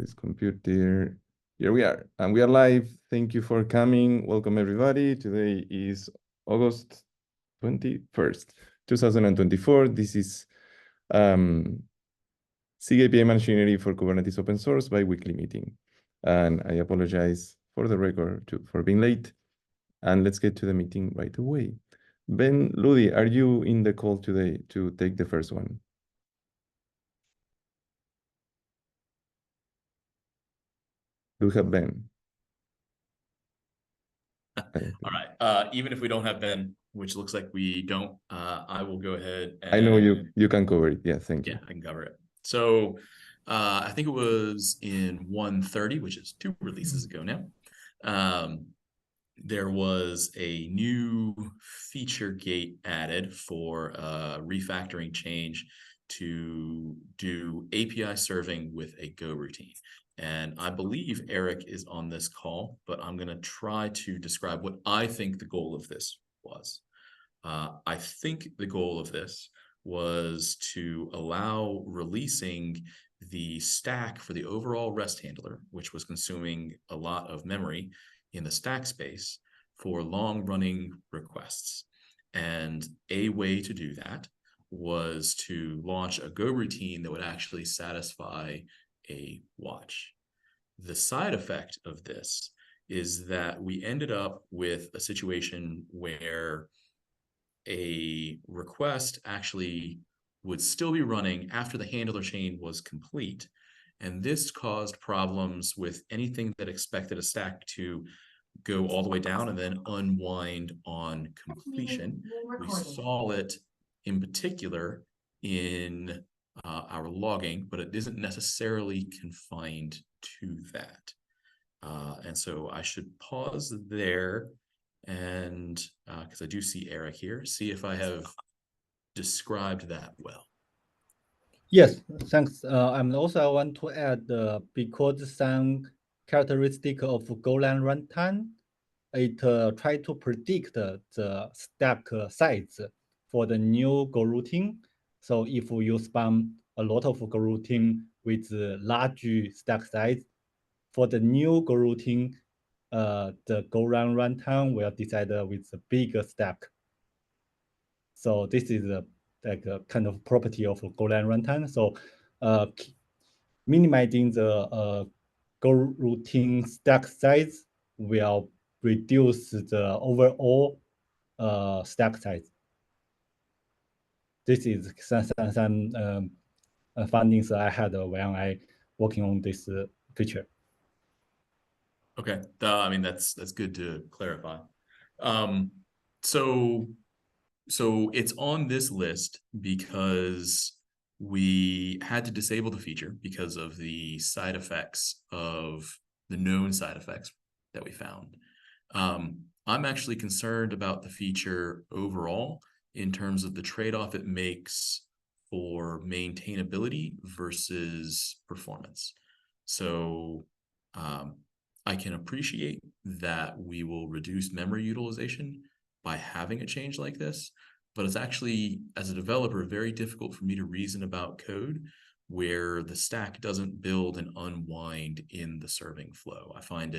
This computer. Here we are, and we are live. Thank you for coming. Welcome, everybody. Today is August 21st, 2024. This is SIG API Machinery for Kubernetes open source bi-weekly meeting. And I apologize for the record for being late. And let's get to the meeting right away. Benluddy, are you in the call today to take the first one? Do we have Ben? All right. Even if we don't have Ben, which looks like we don't, I will go ahead and... I know you can cover it. Yeah, thank you. Yeah, I can cover it. So I think it was in 1:30, which is 2 releases ago now. There was a new feature gate added for refactoring change to do API serving with a Go routine. And I believe Eric is on this call, but I'm going to try to describe what I think the goal of this was. I think the goal of this was to allow releasing the stack for the overall REST handler, which was consuming a lot of memory in the stack space for long-running requests. And a way to do that was to launch a Go routine that would actually satisfy a watch. The side effect of this is that we ended up with a situation where a request actually would still be running after the handler chain was complete. And this caused problems with anything that expected a stack to go all the way down and then unwind on completion. We saw it in particular in our logging, but it isn't necessarily confined to that. And so I should pause there and because I do see Eric here, see if I have described that well. Yes, thanks. And also I want to add because some characteristic of Golang runtime, it try to predict the stack size for the new Go routine. So if you spam a lot of Go routine with large stack size, for the new Go routine, the Golang runtime will decide with a bigger stack. So this is like a kind of property of Golang runtime. So minimizing the Go routine stack size will reduce the overall stack size. This is some findings I had when I working on this feature. Okay, I mean that's good to clarify. So it's on this list because we had to disable the feature because of the side effects of the known side effects that we found. I'm actually concerned about the feature overall in terms of the trade-off it makes for maintainability versus performance. So I can appreciate that we will reduce memory utilization by having a change like this, but it's actually, as a developer, very difficult for me to reason about code where the stack doesn't build and unwind in the serving flow. I find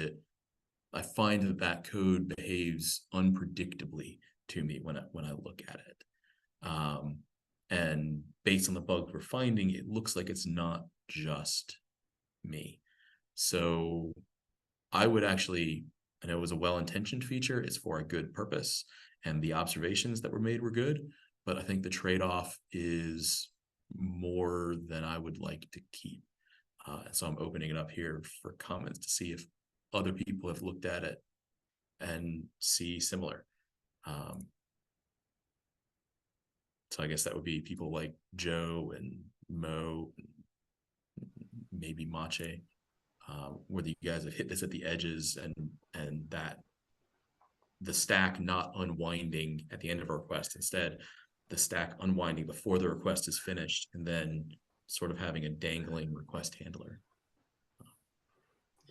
that code behaves unpredictably to me when I look at it. And based on the bugs we're finding, it looks like it's not just me. So I would actually, I know it was a well-intentioned feature, it's for a good purpose, and the observations that were made were good, but I think the trade-off is more than I would like to keep. So I'm opening it up here for comments to see if other people have looked at it and see similar. So I guess that would be people like Joe and Mo, and maybe Mache. Whether you guys have hit this at the edges and that the stack not unwinding at the end of a request, instead the stack unwinding before the request is finished and then sort of having a dangling request handler.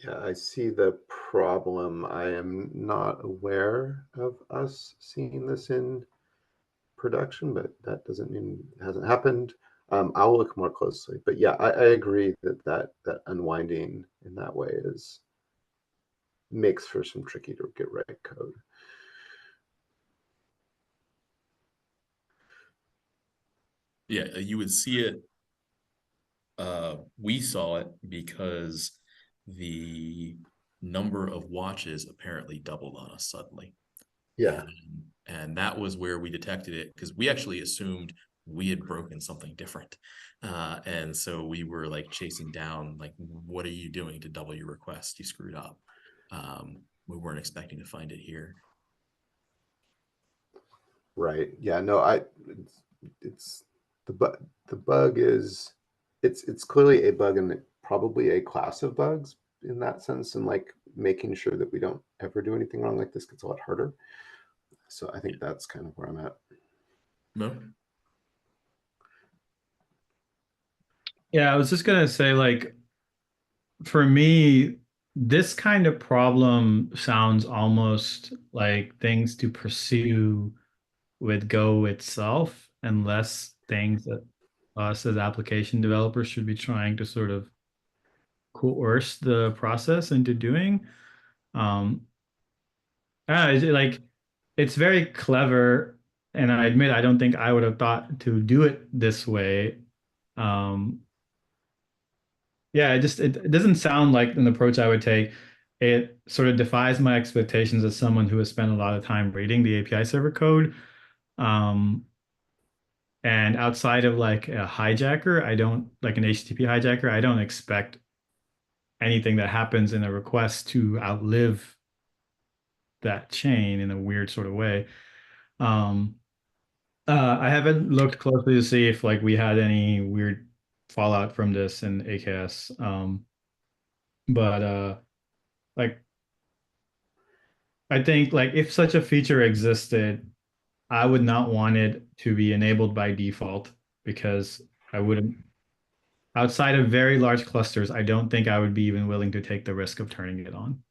Yeah, I see the problem. I am not aware of us seeing this in production, but that doesn't mean it hasn't happened. I'll look more closely, but yeah, I agree that unwinding in that way makes for some tricky to get right code. Yeah, you would see it. We saw it because the number of watches apparently doubled on us suddenly. Yeah. And that was where we detected it, because we actually assumed we had broken something different. And so we were like chasing down, like, what are you doing to double your request? You screwed up. We weren't expecting to find it here. Right. Yeah. No. It's the bug is it's clearly a bug and probably a class of bugs in that sense, and like making sure that we don't ever do anything wrong like this gets a lot harder. So I think that's kind of where I'm at. No. Yeah, I was just gonna say, like, for me, this kind of problem sounds almost like things to pursue with Go itself, and less things that us as application developers should be trying to sort of coerce the process into doing. Like, it's very clever, and I admit I don't think I would have thought to do it this way. Yeah, it doesn't sound like an approach I would take. It sort of defies my expectations as someone who has spent a lot of time reading the API server code. And outside of like a hijacker, I don't like an HTTP hijacker, I don't expect anything that happens in a request to outlive that chain in a weird sort of way. I haven't looked closely to see if like we had any weird fallout from this in AKS. But like, I think like if such a feature existed, I would not want it to be enabled by default, because I wouldn't, outside of very large clusters, I don't think I would be even willing to take the risk of turning it on.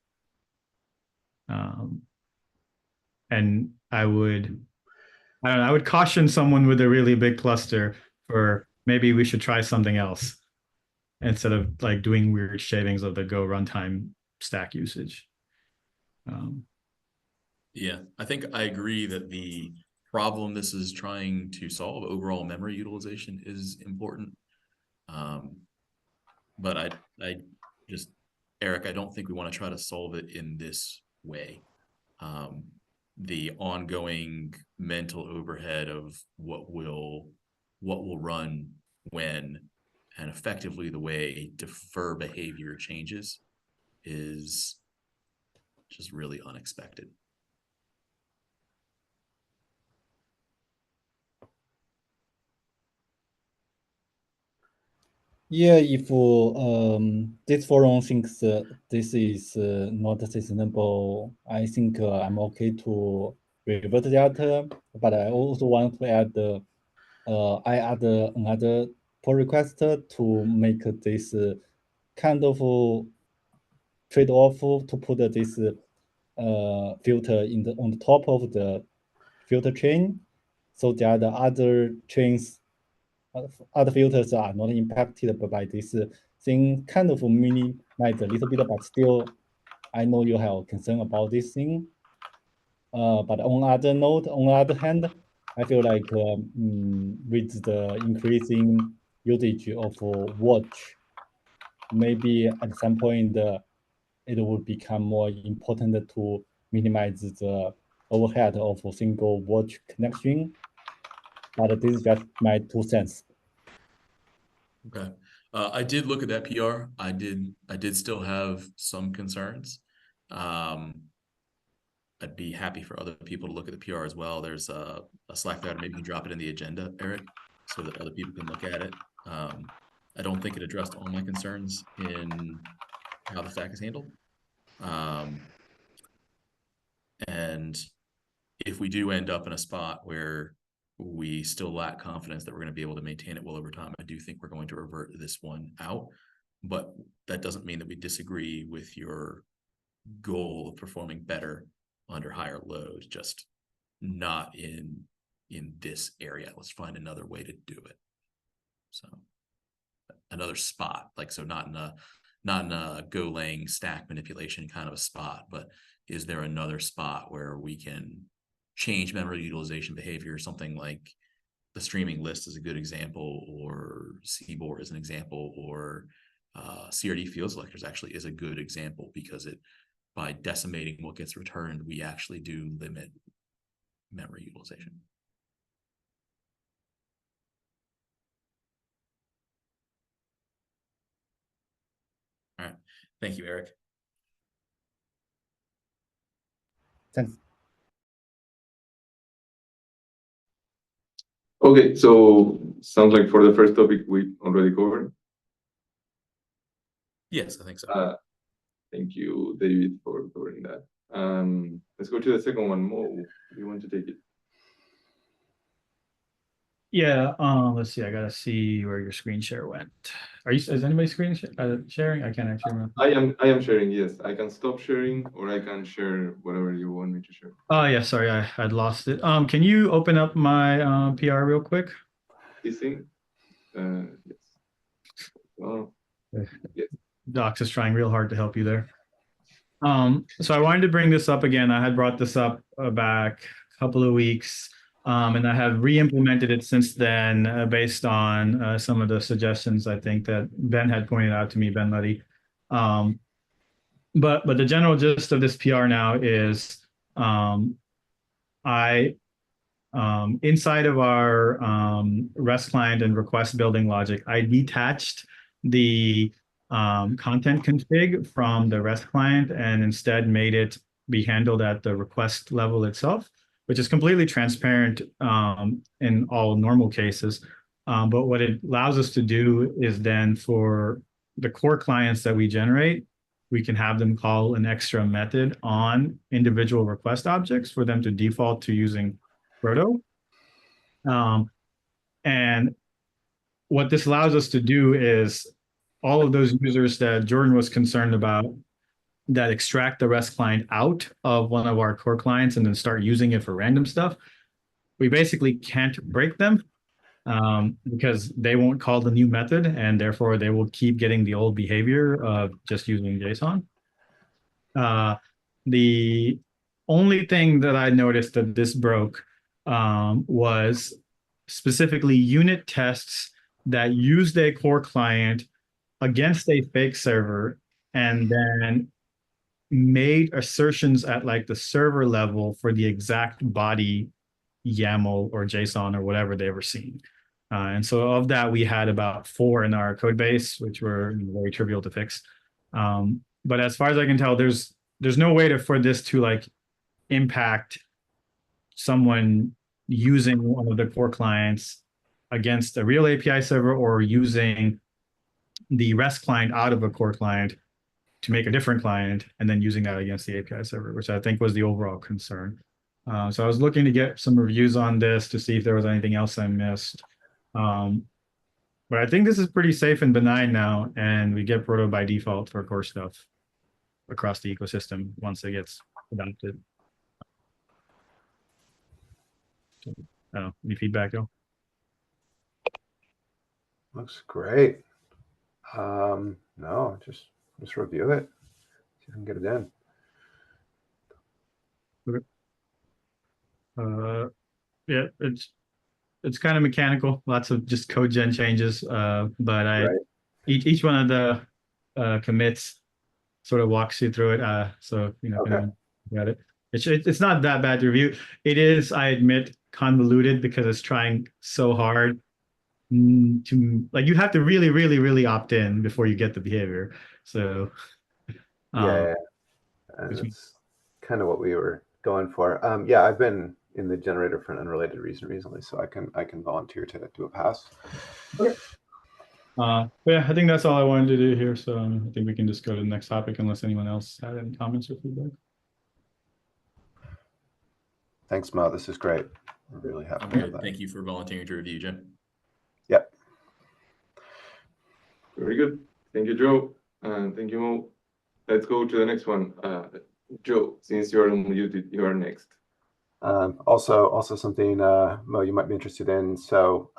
And I don't know, I would caution someone with a really big cluster for maybe we should try something else instead of like doing weird shavings of the Go runtime stack usage. Yeah, I think I agree that the problem this is trying to solve, overall memory utilization, is important. But I just, Eric, I don't think we want to try to solve it in this way. The ongoing mental overhead of what will run when, and effectively the way defer behavior changes, is just really unexpected. Yeah, if this forum thinks this is not sustainable, I think I'm okay to revert that. But I also want to add, I add another pull request to make this kind of trade-off to put this filter on the top of the filter chain, so that the other chains, other filters are not impacted by this thing. Kind of minimize a little bit, but still, I know you have concern about this thing. But on other note, on the other hand, I feel like with the increasing usage of watch, maybe at some point it will become more important to minimize the overhead of a single watch connection. But this is just my 2 cents. Okay. I did look at that PR. I did still have some concerns. I'd be happy for other people to look at the PR as well. There's a Slack thread. Maybe you can drop it in the agenda, Eric, so that other people can look at it. I don't think it addressed all my concerns in how the stack is handled. And if we do end up in a spot where we still lack confidence that we're going to be able to maintain it well over time, I do think we're going to revert this one out. But that doesn't mean that we disagree with your goal of performing better under higher load, just not in this area. Let's find another way to do it. So another spot, like, so not in a Golang stack manipulation kind of a spot, but is there another spot where we can change memory utilization behavior? Something like the streaming list is a good example, or CBOR is an example, or CRD field selectors actually is a good example, because it, by decimating what gets returned, we actually do limit memory utilization. All right. Thank you, Eric. Thanks. Okay, so sounds like for the first topic we already covered. Yes, I think so. Thank you, David, for covering that. Let's go to the second one. Mo, you want to take it? Yeah, let's see. I gotta see where your screen share went. Is anybody screen sharing? I can't actually remember. I am sharing, yes. I can stop sharing, or I can share whatever you want me to share. Oh yeah, sorry, I'd lost it. Can you open up my PR real quick? This thing? Yes. Well, yes. Docs is trying real hard to help you there. So I wanted to bring this up again. I had brought this up back a couple of weeks, and I have re-implemented it since then based on some of the suggestions I think that Ben had pointed out to me, benluddy. But the general gist of this PR now is inside of our REST client and request building logic, I detached the content config from the REST client and instead made it be handled at the request level itself, which is completely transparent in all normal cases. But what it allows us to do is then for the core clients that we generate, we can have them call an extra method on individual request objects for them to default to using Proto. And what this allows us to do is all of those users that Jordan was concerned about that extract the REST client out of one of our core clients and then start using it for random stuff, we basically can't break them because they won't call the new method, and therefore they will keep getting the old behavior of just using JSON. The only thing that I noticed that this broke was specifically unit tests that used a core client against a fake server and then made assertions at like the server level for the exact body YAML or JSON or whatever they were seeing. And so of that, we had about 4 in our code base, which were very trivial to fix. But as far as I can tell, there's no way for this to like impact someone using one of the core clients against a real API server or using the REST client out of a core client to make a different client and then using that against the API server, which I think was the overall concern. So I was looking to get some reviews on this to see if there was anything else I missed. But I think this is pretty safe and benign now, and we get Proto by default for core stuff across the ecosystem once it gets adopted. I don't know, any feedback, though? Looks great. No, just review it. See if I can get it in. Okay. Yeah, it's kind of mechanical, lots of just code gen changes. But each one of the commits sort of walks you through it. So you know, Okay. got it. It's not that bad to review. It is, I admit, convoluted because it's trying so hard to, like, you have to really opt in before you get the behavior. So Yeah, and that's kind of what we were going for. Yeah, I've been in the generator for an unrelated reason recently, so I can volunteer to do a pass. Okay. Yeah, I think that's all I wanted to do here. So I think we can just go to the next topic unless anyone else had any comments or feedback. Thanks, Mo. This is great. We're really happy I'm with good. that. Thank you for volunteering to review, Jim. Yep. Very good. Thank you, Joe. And thank you, Mo. Let's go to the next one. Joe, since you are unmuted, you are next. Also something, Mo, you might be interested in. So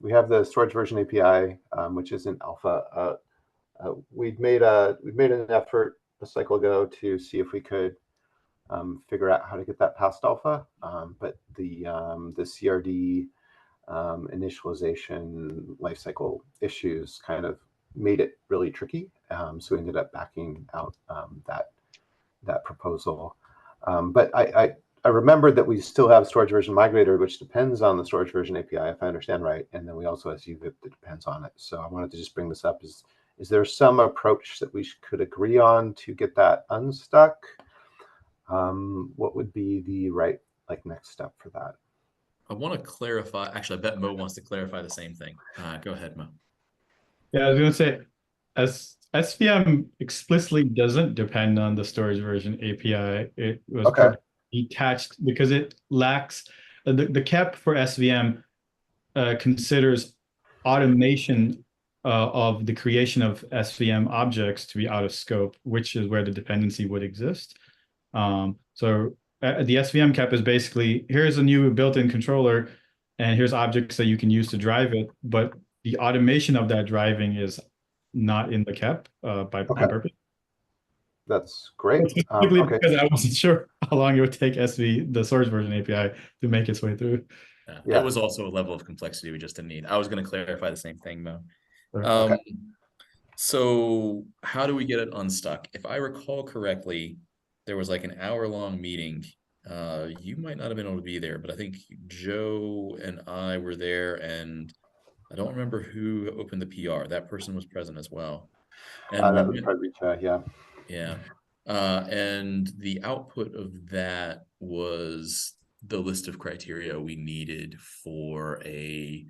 we have the storage version API, which is in alpha. We'd made an effort a cycle ago to see if we could figure out how to get that past alpha, but the CRD initialization lifecycle issues kind of made it really tricky. So we ended up backing out that proposal. But I remembered that we still have storage version migrator, which depends on the storage version API, if I understand right. And then we also have UVIP that depends on it. So I wanted to just bring this up. Is there some approach that we could agree on to get that unstuck? What would be the right next step for that? I want to clarify. Actually, I bet Mo wants to clarify the same thing. Go ahead, Mo. Yeah, I was going to say, as SVM explicitly doesn't depend on the storage version API. It was detached because it lacks the KEP for SVM considers automation of the creation of SVM objects to be out of scope, which is where the dependency would exist. So the SVM KEP is basically, here's a new built-in controller, and here's objects that you can use to drive it, but the automation of that driving is not in the KEP on purpose. That's great. Specifically because I wasn't sure how long it would take the storage version API to make its way through. Yeah. It was also a level of complexity we just didn't need. I was going to clarify the same thing, Mo. So how do we get it unstuck? If I recall correctly, there was like an hour-long meeting. You might not have been able to be there, but I think Joe and I were there, and I don't remember who opened the PR. That person was present as well. And that would probably be yeah. Yeah. And the output of that was the list of criteria we needed for a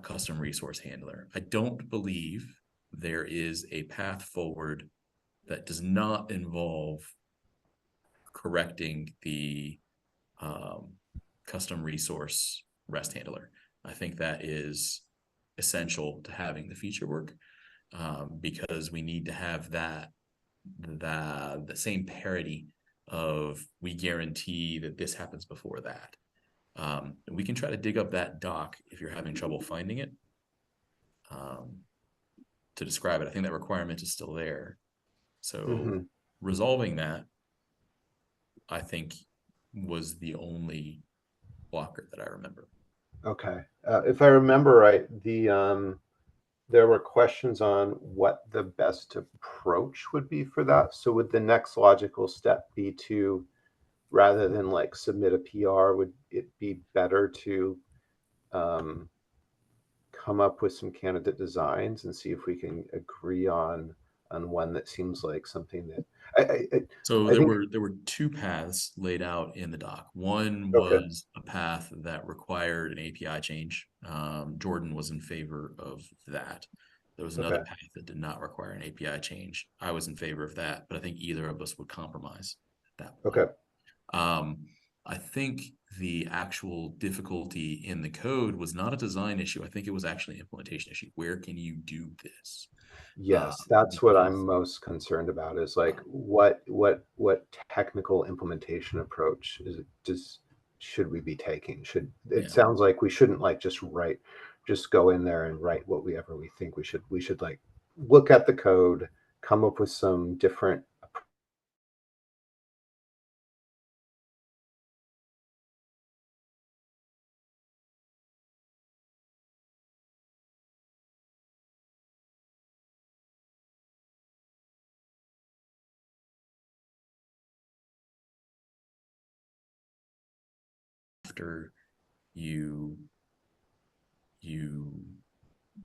custom resource handler. I don't believe there is a path forward that does not involve correcting the custom resource REST handler. I think that is essential to having the feature work, because we need to have the same parity of, we guarantee that this happens before that. We can try to dig up that doc if you're having trouble finding it to describe it. I think that requirement is still there. So resolving that, I think, was the only blocker that I remember. Okay. If I remember right, there were questions on what the best approach would be for that. So would the next logical step be to, rather than like submit a PR, would it be better to come up with some candidate designs and see if we can agree on one that seems like something that there were two paths laid out in the doc. One was a path that required an API change. Jordan was in favor of that. There was another path that did not require an API change. I was in favor of that, but I think either of us would compromise at that point. I think the actual difficulty in the code was not a design issue. I think it was actually an implementation issue. Where can you do this? Yes, that's what I'm most concerned about, is like what technical implementation approach should we be taking? It sounds like we shouldn't like just go in there and write whatever we think. We should like look at the code, come up with some different after you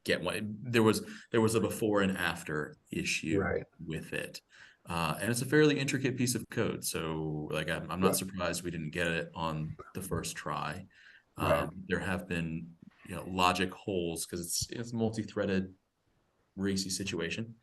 get one. There was a before and after issue with it, and it's a fairly intricate piece of code. So like I'm not surprised we didn't get it on the first try. There have been logic holes because it's a multi-threaded racy situation.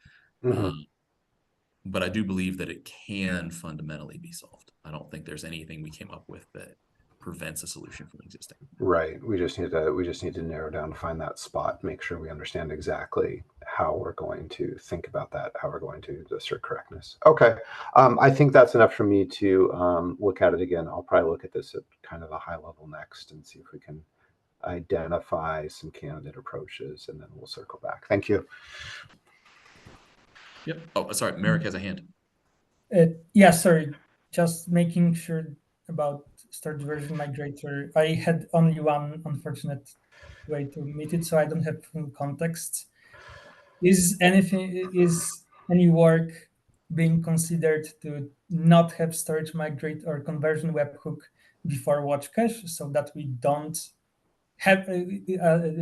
But I do believe that it can fundamentally be solved. I don't think there's anything we came up with that prevents a solution from existing. Right. We just need to narrow down to find that spot, make sure we understand exactly how we're going to think about that, how we're going to assert correctness. Okay, I think that's enough for me to look at it again. I'll probably look at this at kind of a high level next and see if we can identify some candidate approaches, and then we'll circle back. Thank you. Yep. Oh, sorry, Merrick has a hand. Yeah, sorry, just making sure about storage version migrator. I had only one unfortunate way to meet it, so I don't have full context. Is any work being considered to not have storage migrate or conversion webhook before watch cache, so that we don't have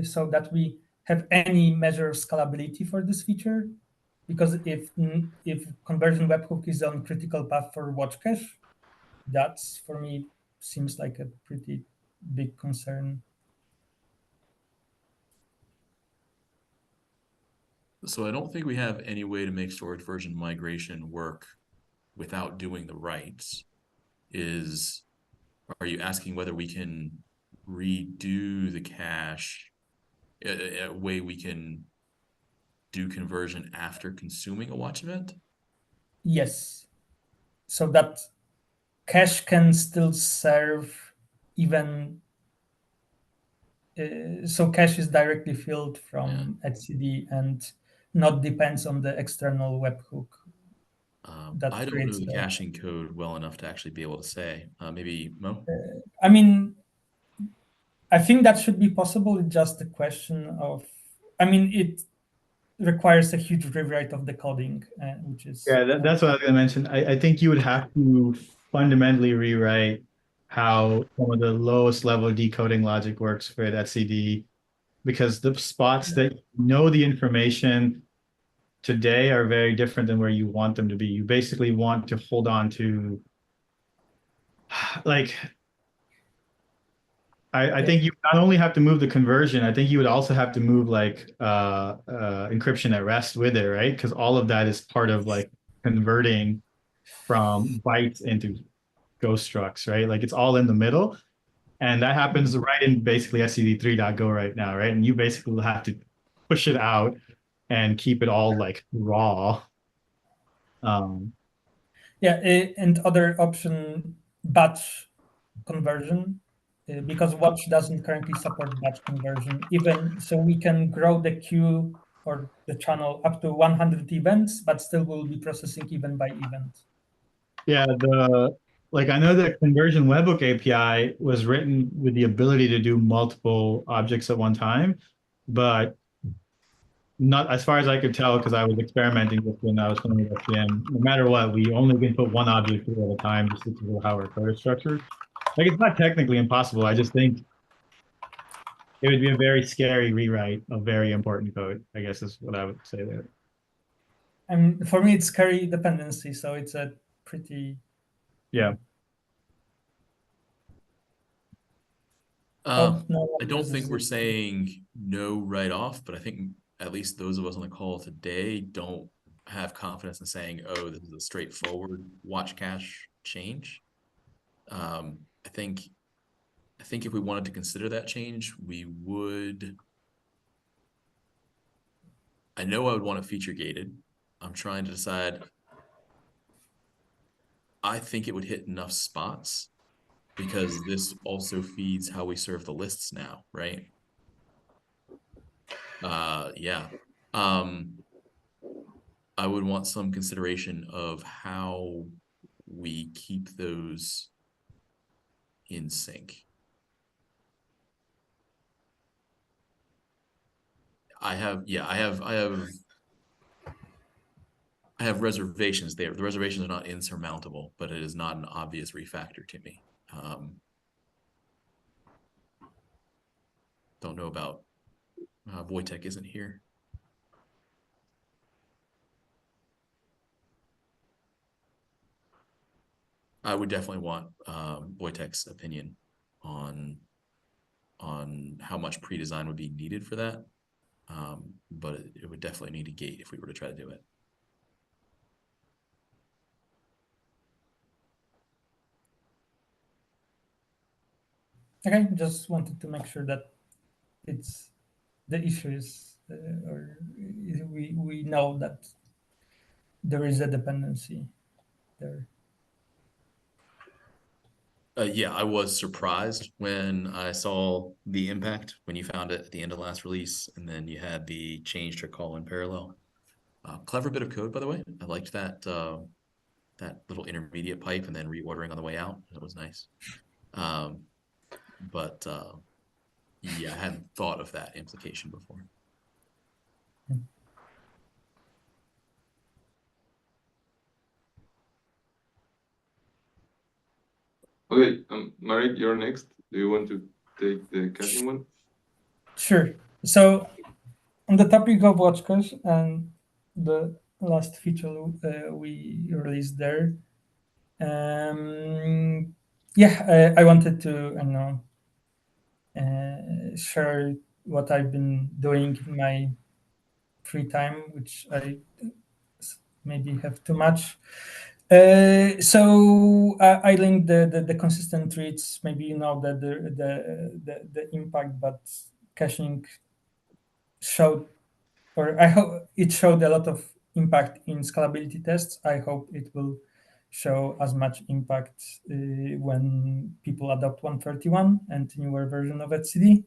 so that we have any measure of scalability for this feature? Because if conversion webhook is on critical path for watch cache, that's for me seems like a pretty big concern. So I don't think we have any way to make storage version migration work without doing the writes. Are you asking whether we can redo the cache, a way we can do conversion after consuming a watch event? Yes, so that cache can still serve even. So cache is directly filled from etcd and not depends on the external webhook. I don't know the caching code well enough to actually be able to say. Maybe Mo? I mean, I think that should be possible. It's just a question of, I mean, it requires a huge rewrite of the coding, which is... Yeah, that's what I was going to mention. I think you would have to fundamentally rewrite how some of the lowest level decoding logic works for that CD, because the spots that know the information today are very different than where you want them to be. You basically want to hold on to, like, I think you not only have to move the conversion, I think you would also have to move like encryption at rest with it, right? Because all of that is part of like converting from bytes into ghost structs, right? Like it's all in the middle. And that happens right in basically SCD3.go right now, right? And you basically will have to push it out and keep it all like raw. Yeah, and other option, batch conversion, because Watch doesn't currently support batch conversion. Even so, we can grow the queue or the channel up to 100 events, but still will be processing event by event. Yeah, I know the conversion webhook API was written with the ability to do multiple objects at one time, but not as far as I could tell, because I was experimenting with when I was playing with SVM. No matter what, we only can put one object through at a time just because of how our code is structured. Like it's not technically impossible. I just think it would be a very scary rewrite of very important code, I guess is what I would say there. And for me, it's scary dependency, so it's a pretty... Yeah. I don't think we're saying no right off, but I think at least those of us on the call today don't have confidence in saying, oh, this is a straightforward watch cache change. I think if we wanted to consider that change, we would. I know I would want it feature gated. I'm trying to decide. I think it would hit enough spots because this also feeds how we serve the lists now, right? Yeah. I would want some consideration of how we keep those in sync. I have reservations there. The reservations are not insurmountable, but it is not an obvious refactor to me. Don't know about Wojtek isn't here. I would definitely want Wojtek's opinion on how much pre-design would be needed for that. But it would definitely need a gate if we were to try to do it. Okay, just wanted to make sure that the issue is or we know that there is a dependency there. Yeah, I was surprised when I saw the impact when you found it at the end of last release, and then you had the change to call in parallel. Clever bit of code, by the way. I liked that that little intermediate pipe and then reordering on the way out. That was nice. But yeah, I hadn't thought of that implication before. Okay, Marit, you're next. Do you want to take the caching one? Sure. So on the topic of watch cache and the last feature we released there, yeah, I wanted to share what I've been doing in my free time, which I maybe have too much. So I linked the consistent reads. Maybe you know that the impact, but caching showed, or I hope it showed a lot of impact in scalability tests. I hope it will show as much impact when people adopt 131 and newer version of etcd.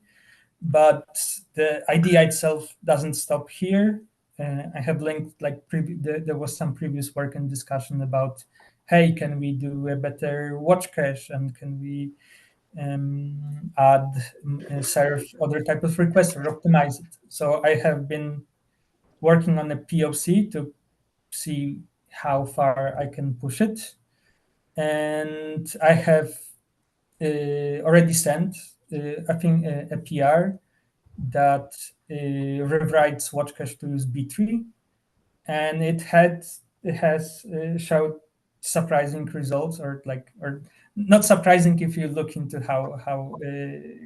But the idea itself doesn't stop here. I have linked, like, there was some previous work and discussion about, hey, can we do a better watch cache, and can we serve other type of requests or optimize it? So I have been working on a POC to see how far I can push it. And I have already sent, I think, a PR that rewrites watch cache to use B3, and it has showed surprising results, or not surprising if you look into how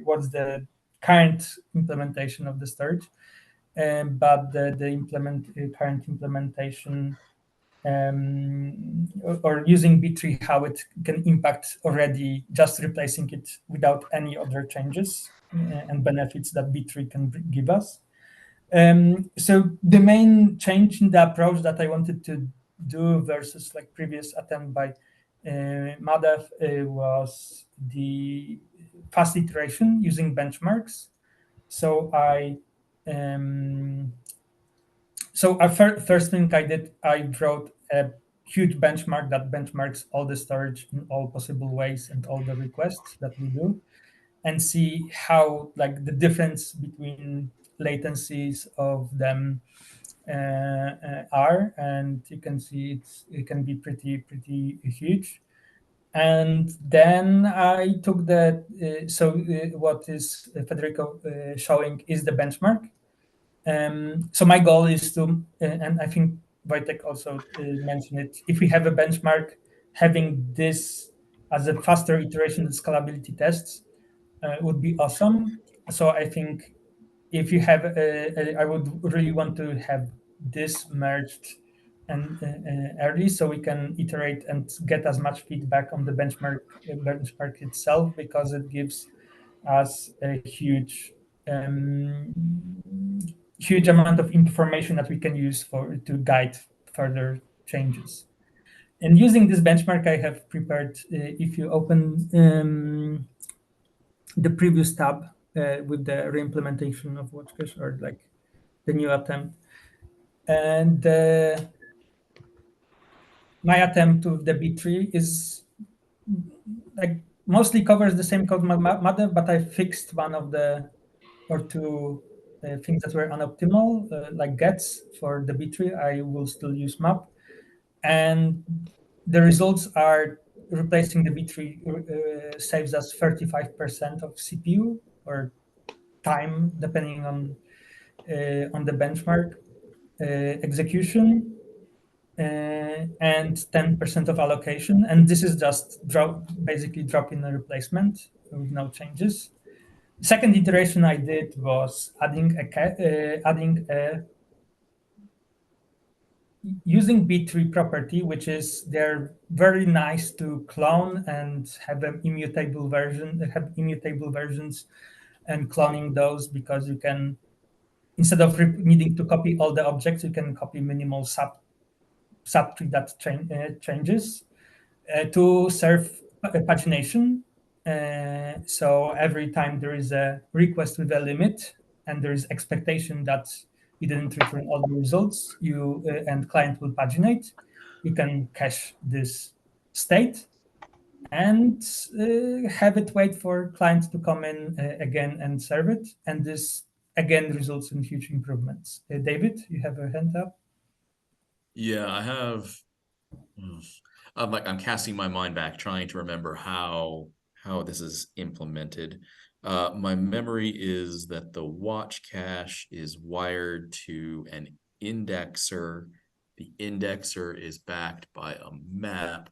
what's the current implementation of the storage, but the current implementation or using B3, how it can impact already just replacing it without any other changes and benefits that B3 can give us. So the main change in the approach that I wanted to do versus like previous attempt by Madhav was the fast iteration using benchmarks. So first thing I did, I wrote a huge benchmark that benchmarks all the storage in all possible ways and all the requests that we do, and see how, like, the difference between latencies of them are, and you can see it can be pretty huge. And then I took what is Federico showing is the benchmark. So my goal is to, and I think Wojtek also mentioned it, if we have a benchmark, having this as a faster iteration and scalability tests would be awesome. So I think if you have, I would really want to have this merged and early, so we can iterate and get as much feedback on the benchmark itself, because it gives us a huge amount of information that we can use to guide further changes. And using this benchmark, I have prepared, if you open the previous tab with the reimplementation of watch cache, or like the new attempt, and my attempt with the B3 is like mostly covers the same code Madhav, but I fixed one of the or two things that were unoptimal, like gets for the B3. I will still use map, and the results are replacing the B3 saves us 35% of CPU or time, depending on the benchmark execution, and 10% of allocation. And this is just basically dropping a replacement with no changes. Second iteration I did was using B3 property, which is they're very nice to clone and have an immutable version, have immutable versions, and cloning those, because you can instead of needing to copy all the objects, you can copy minimal subtree that changes to serve pagination. So every time there is a request with a limit and there is expectation that you didn't return all the results, you and client will paginate. You can cache this state and have it wait for clients to come in again and serve it. And this again results in huge improvements. David, you have a hand up? Yeah, I have. I'm casting my mind back, trying to remember how this is implemented. My memory is that the watch cache is wired to an indexer. The indexer is backed by a map.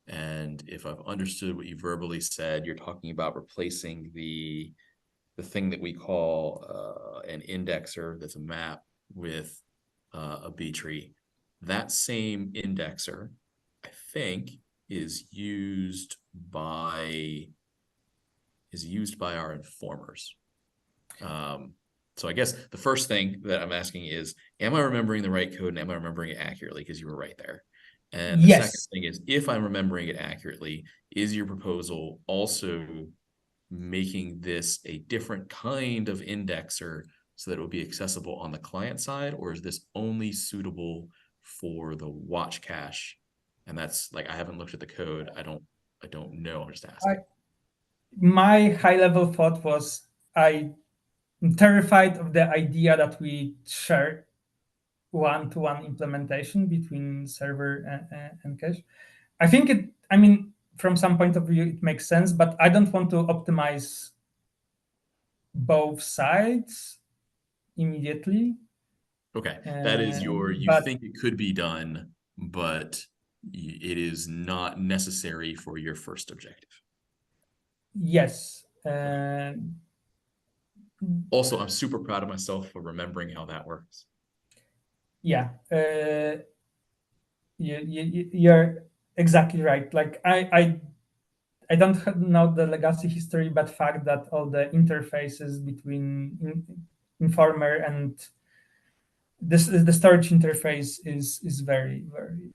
And if I've understood what you verbally said, you're talking about replacing the thing that we call an indexer that's a map with a B tree. That same indexer, I think, is used by our informers. So I guess the first thing that I'm asking is, am I remembering the right code and am I remembering it accurately? Because you were right there. And the second thing is, if I'm remembering it accurately, is your proposal also making this a different kind of indexer so that it will be accessible on the client side, or is this only suitable for the watch cache? And that's like, I haven't looked at the code. I don't know. I'm just asking. My high level thought was, I'm terrified of the idea that we share one-to-one implementation between server and cache. I think from some point of view, it makes sense, but I don't want to optimize both sides immediately. Okay, that is you think it could be done, but it is not necessary for your first objective. Yes. Also, I'm super proud of myself for remembering how that works. Yeah, you're exactly right. Like I don't know the legacy history, but fact that all the interfaces between informer and the storage interface is very, very,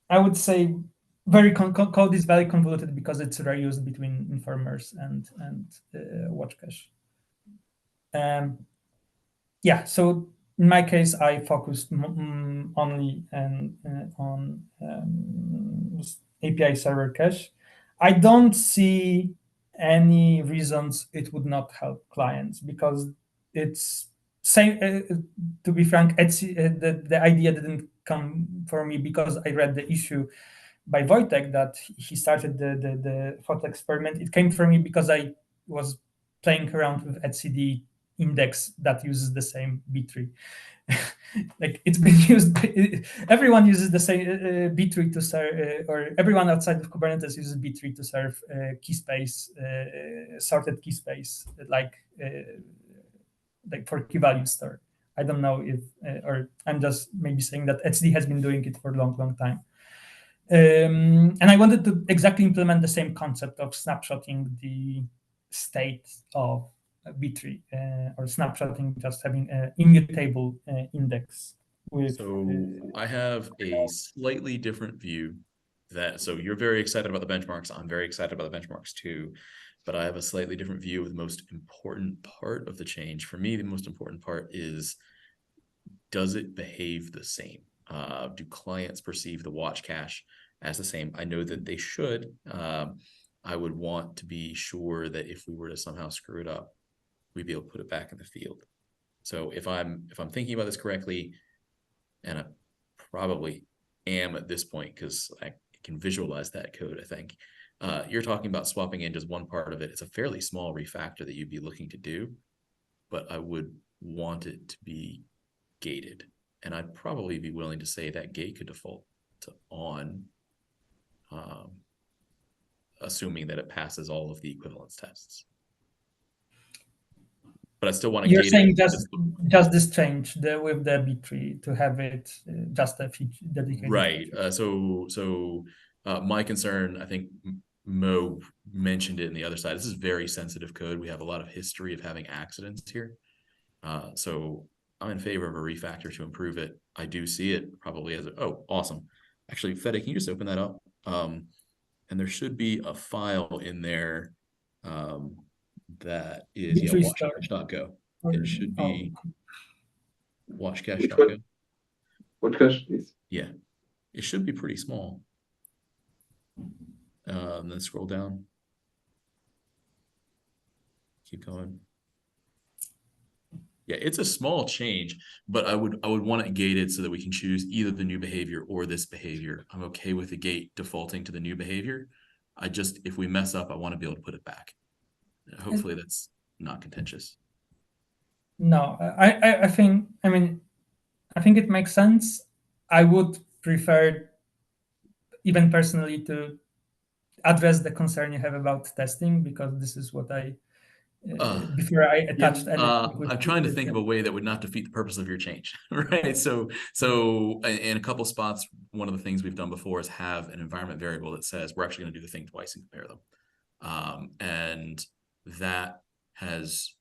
I would say, very code is very convoluted because it's reused between informers and watch cache. Yeah, so in my case, I focused only on API server cache. I don't see any reasons it would not help clients, because it's same. To be frank, the idea didn't come for me because I read the issue by Wojtek that he started the photo experiment. It came for me because I was playing around with etcd index that uses the same B tree. Like, it's been used, everyone uses the same B tree to serve, or everyone outside of Kubernetes uses B tree to serve key space, sorted key space, like for key value store. I don't know if, or I'm just maybe saying that etcd has been doing it for a long time. And I wanted to exactly implement the same concept of snapshotting the state of B tree, or snapshotting, just having an immutable index. So I have a slightly different view. So you're very excited about the benchmarks. I'm very excited about the benchmarks too, but I have a slightly different view of the most important part of the change. For me, the most important part is, does it behave the same? Do clients perceive the watch cache as the same? I know that they should. I would want to be sure that if we were to somehow screw it up, we'd be able to put it back in the field. So if I'm thinking about this correctly, and I probably am at this point because I can visualize that code, I think, you're talking about swapping in just one part of it. It's a fairly small refactor that you'd be looking to do, but I would want it to be gated. And I'd probably be willing to say that gate could default to on, assuming that it passes all of the equivalence tests. But I still want to You're gate saying it. just this change with the B tree to have it just a feature dedicated. Right. So my concern, I think Mo mentioned it in the other side. This is very sensitive code. We have a lot of history of having accidents here. So I'm in favor of a refactor to improve it. I do see it probably as oh, awesome. Actually, Fede, can you just open that up? And there should be a file in there that is watchcache.go. It should be watchcache.go. Watchcache, please. Yeah, it should be pretty small. Then scroll down. Keep going. Yeah, it's a small change, but I would want it gated so that we can choose either the new behavior or this behavior. I'm okay with the gate defaulting to the new behavior. If we mess up, I want to be able to put it back. Hopefully that's not contentious. No, I think it makes sense. I would prefer, even personally, to address the concern you have about testing, because this is what I before I attached anything. I'm trying to think of a way that would not defeat the purpose of your change, right? So in a couple spots, one of the things we've done before is have an environment variable that says we're actually going to do the thing twice and compare them, and that has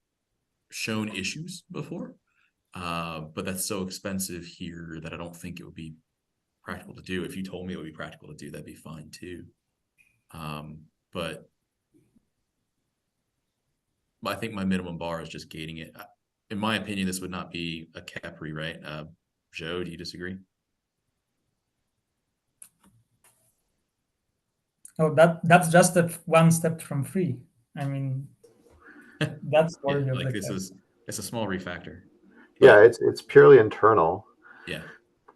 shown issues before, but that's so expensive here that I don't think it would be practical to do. If you told me it would be practical to do, that'd be fine too. But I think my minimum bar is just gating it. In my opinion, this would not be a cap rewrite. Joe, do you disagree? Oh, that's just one step from free. I mean, that's worthy of like the test. It's a small refactor. Yeah, it's purely internal. Yeah,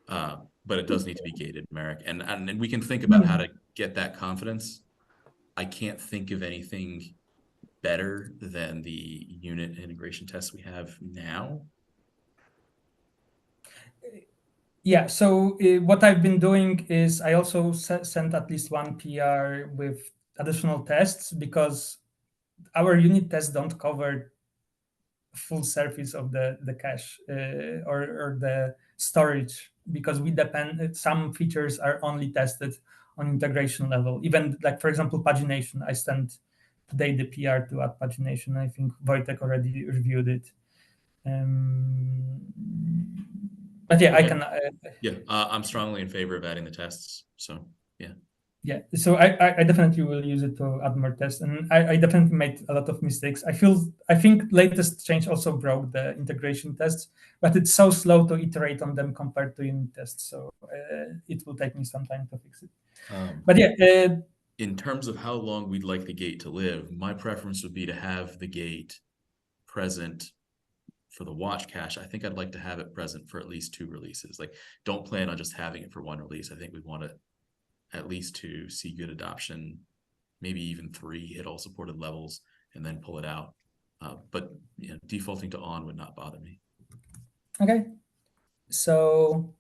but it does need to be gated, Merrick, and we can think about how to get that confidence. I can't think of anything better than the unit integration tests we have now. Yeah, so what I've been doing is I also sent at least one PR with additional tests, because our unit tests don't cover full surface of the cache or the storage, because we depend, some features are only tested on integration level. Even like, for example, pagination, I sent today the PR to add pagination. I think Wojtek already reviewed it. But yeah, okay. I can. I'm strongly in favor of adding the tests. So yeah. Yeah, so I definitely will use it to add more tests, and I definitely made a lot of mistakes. I think latest change also broke the integration tests, but it's so slow to iterate on them compared to unit tests, so it will take me some time to fix it. But yeah, in terms of how long we'd like the gate to live, my preference would be to have the gate present for the watch cache. I think I'd like to have it present for at least 2 releases. Like, don't plan on just having it for 1 release. I think we want it at least to see good adoption, maybe even 3, hit all supported levels, and then pull it out. But defaulting to on would not bother me. Okay, so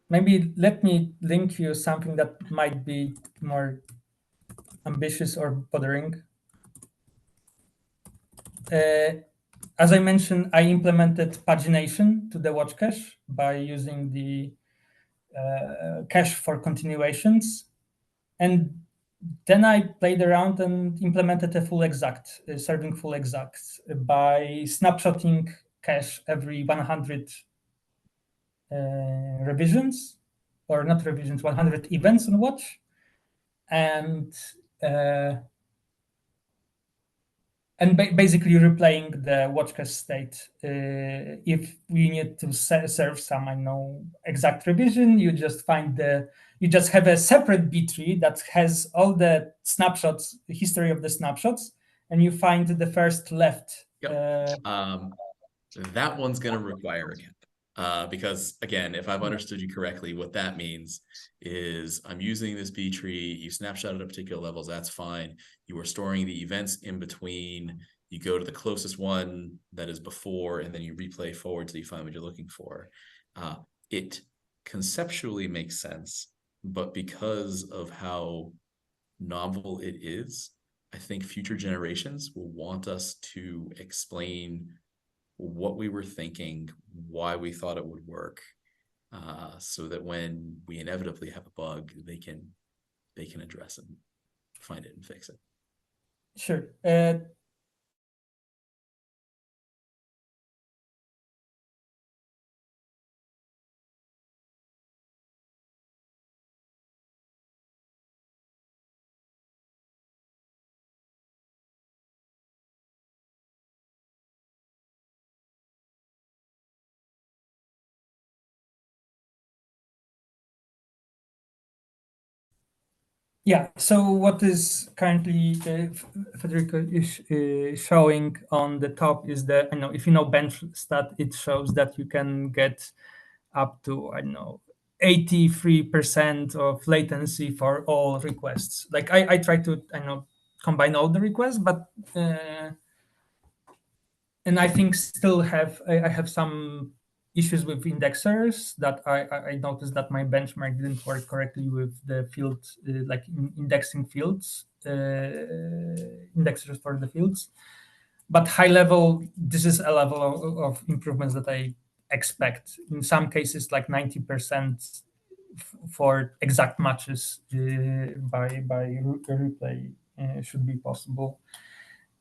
maybe let me link you something that might be more ambitious or bothering. As I mentioned, I implemented pagination to the watch cache by using the cache for continuations, and then I played around and implemented a full exact, serving full exacts by snapshotting cache every 100 revisions, or not revisions, 100 events on watch, and basically replaying the watch cache state. If we need to serve some, I know, exact revision, you just have a separate B tree that has all the snapshots, the history of the snapshots, and you find the first left. Yep. That one's going to require a cap. Because again, if I've understood you correctly, what that means is I'm using this B tree, you snapshot at particular levels, that's fine. You are storing the events in between, you go to the closest one that is before, and then you replay forward till you find what you're looking for. It conceptually makes sense, but because of how novel it is, I think future generations will want us to explain what we were thinking, why we thought it would work, so that when we inevitably have a bug, they can address it. find it and fix it. Sure. Yeah, so what is currently Federico is showing on the top is that, if you know bench stat, it shows that you can get up to, 83% of latency for all requests. Like I try to, combine all the requests, but and I think still I have some issues with indexers that I noticed that my benchmark didn't work correctly with the field, like indexing fields, indexers for the fields. But high level, this is a level of improvements that I expect. In some cases, like 90% for exact matches by replay should be possible.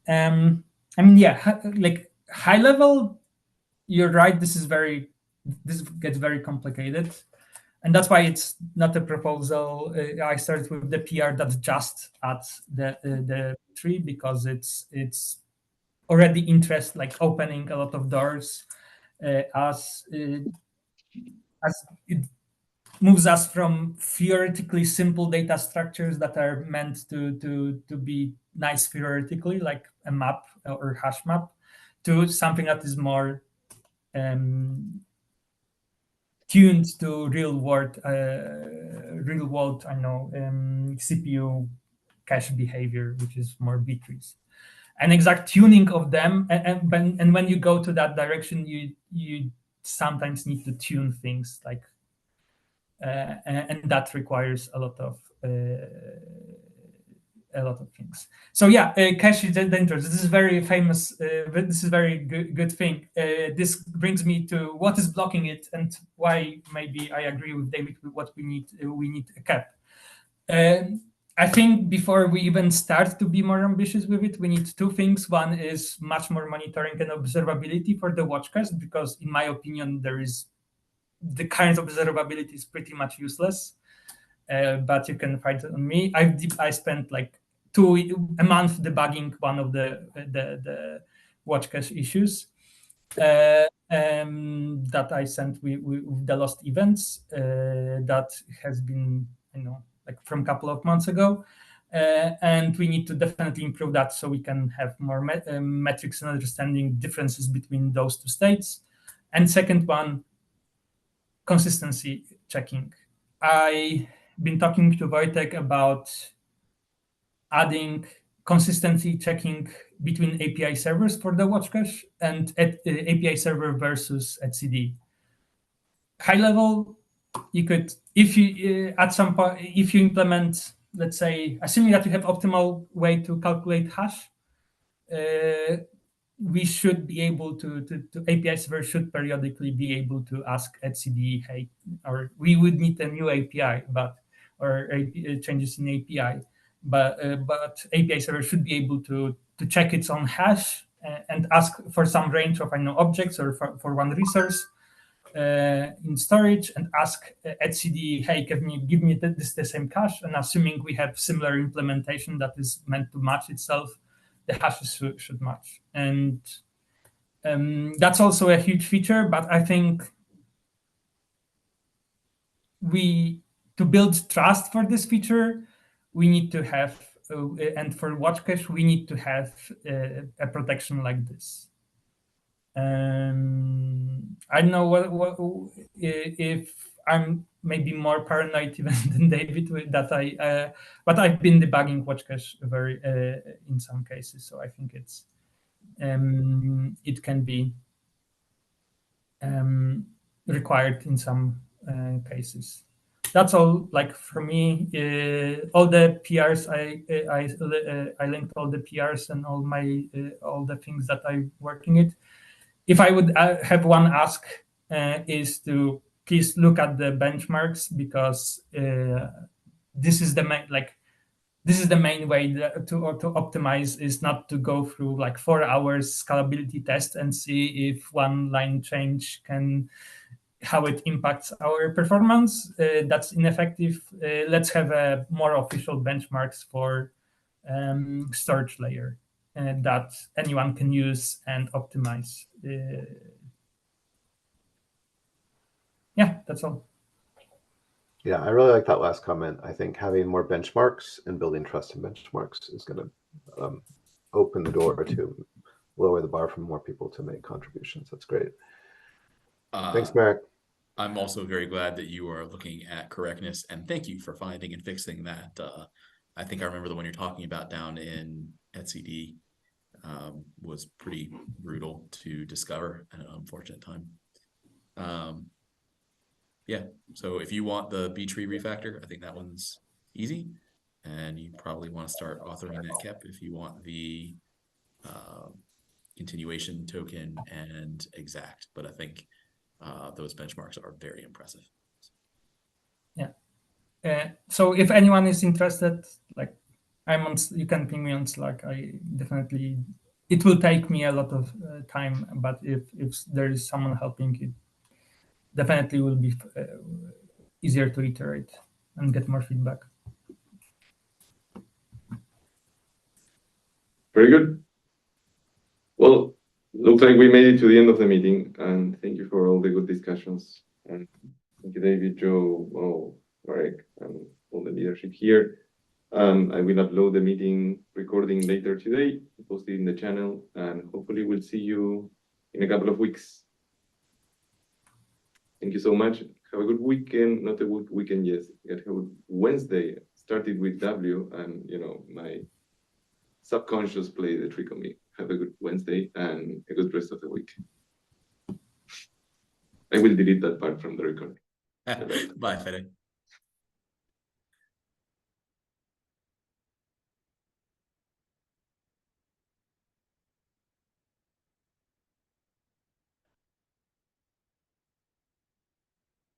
Like high level, you're right. This gets very complicated, and that's why it's not a proposal. I started with the PR that just adds the tree, because it's already interest, like opening a lot of doors, as it moves us from theoretically simple data structures that are meant to be nice theoretically, like a map or hash map, to something that is more tuned to real world, CPU cache behavior, which is more bit trees. An exact tuning of them, and when you go to that direction, you sometimes need to tune things, like, and that requires a lot of things. So yeah, cache is dangerous. This is very famous. This is very good thing. This brings me to what is blocking it and why maybe I agree with David with what we need a cap. I think before we even start to be more ambitious with it, we need two things. One is much more monitoring and observability for the watch cache, because in my opinion, the current observability is pretty much useless. But you can find it on me. I spent like a month debugging one of the watch cache issues that I sent with the lost events that has been, like from a couple of months ago. And we need to definitely improve that so we can have more metrics and understanding differences between those two states. And second one, consistency checking. I've been talking to Wojtek about adding consistency checking between API servers for the watch cache and API server versus etcd. High level, you could, if you at some point, if you implement, let's say, assuming that you have optimal way to calculate hash, we should be able to API server should periodically be able to ask etcd, hey, or we would need a new API, or changes in API, but API server should be able to check its own hash and ask for some range of objects or for one resource in storage, and ask etcd, hey, give me the same cache, and assuming we have similar implementation that is meant to match itself, the hashes should match. And that's also a huge feature, but I think to build trust for this feature, we need to have, and for watch cache, we need to have a protection like this. I don't know what if I'm maybe more paranoid even than David with that. But I've been debugging watch cache very in some cases, so I think it can be required in some cases. That's all. Like for me, all the PRs I linked all the PRs and all the things that I'm working it. If I would have one ask, is to please look at the benchmarks, because this is the this is the main way to optimize, is not to go through like 4 hours scalability test and see if one line change how it impacts our performance. That's ineffective. Let's have a more official benchmarks for storage layer that anyone can use and optimize. Yeah, that's all. Yeah, I really like that last comment. I think having more benchmarks and building trust in benchmarks is going to open the door to lower the bar for more people to make contributions. That's great. Thanks, Marek. I'm also very glad that you are looking at correctness, and thank you for finding and fixing that. I think I remember the one you're talking about down in etcd was pretty brutal to discover at an unfortunate time. Yeah, so if you want the B-tree refactor, I think that one's easy, and you probably want to start authoring that KEP if you want the continuation token and exact. But I think those benchmarks are very impressive. Yeah. So if anyone is interested, like you can ping me on Slack. I definitely, it will take me a lot of time, but if there is someone helping, it definitely will be easier to iterate and get more feedback. Very good. Well, looks like we made it to the end of the meeting, and thank you for all the good discussions. And thank you, David, Joe, Marek, and all the leadership here. I will upload the meeting recording later today, post it in the channel, and hopefully we'll see you in a couple of weeks. Thank you so much. Have a good weekend. Not a good weekend, yes. Have a good Wednesday. Started with W, and my subconscious played the trick on me. Have a good Wednesday and a good rest of the week. I will delete that part from the record. Bye, Fede.